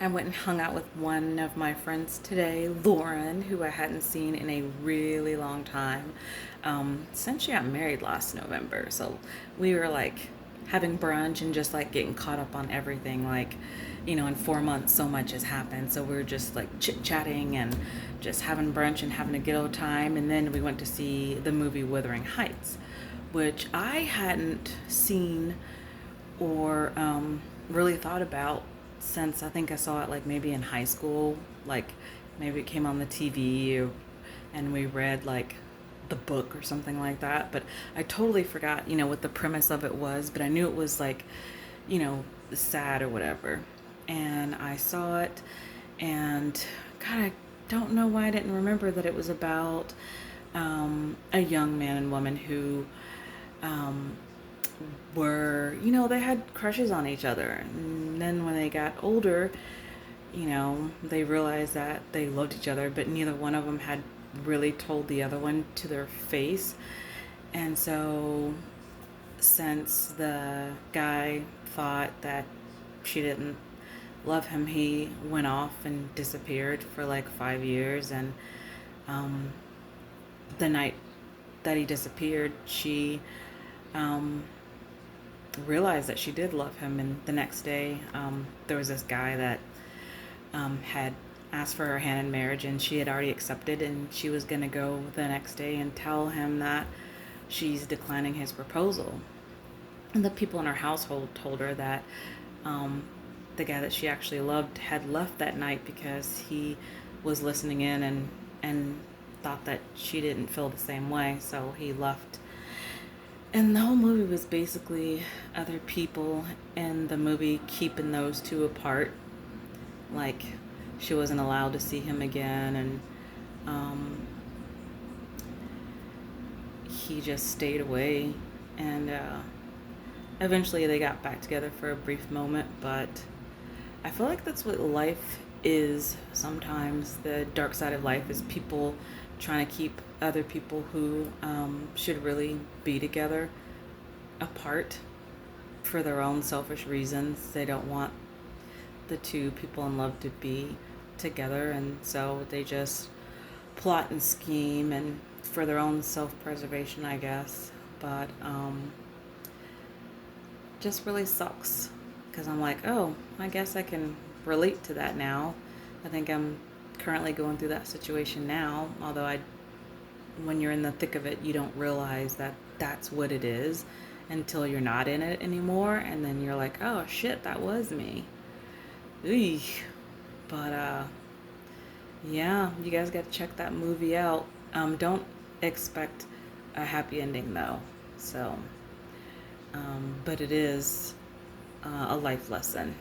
I went and hung out with one of my friends today, Lauren, who I hadn't seen in a really long time, since she got married last November. So we were like having brunch and just like getting caught up on everything. Like, in 4 months, so much has happened. So we were just like chit chatting and just having brunch and having a good old time. And then we went to see the movie Wuthering Heights, which I hadn't seen or really thought about since I think I saw it like maybe in high school. Like maybe it came on the TV and we read like the book or something like that. But I totally forgot, what the premise of it was. But I knew it was like, sad or whatever. And I saw it and God, I don't know why I didn't remember that it was about a young man and woman who um, were, they had crushes on each other. And then when they got older, they realized that they loved each other, but neither one of them had really told the other one to their face. And so, since the guy thought that she didn't love him, he went off and disappeared for like 5 years. And um, the night that he disappeared, she um, realized that she did love him. And the next day, there was this guy that had asked for her hand in marriage, and she had already accepted, and she was going to go the next day and tell him that she's declining his proposal. And the people in her household told her that um, the guy that she actually loved had left that night because he was listening in and thought that she didn't feel the same way, so he left. And the whole movie was basically other people in the movie keeping those two apart. Like, she wasn't allowed to see him again, and um, he just stayed away. And eventually they got back together for a brief moment, but I feel like that's what life is sometimes. The dark side of life is people trying to keep other people who should really be together apart for their own selfish reasons. They don't want the two people in love to be together, and so they just plot and scheme and for their own self-preservation, I guess. But just really sucks because I'm like, oh, I guess I can relate to that now. I think I'm currently going through that situation now, although when you're in the thick of it, you don't realize that that's what it is until you're not in it anymore, and then you're like, oh shit, that was me. Eesh. But yeah, you guys got to check that movie out. Don't expect a happy ending though. So, but it is a life lesson.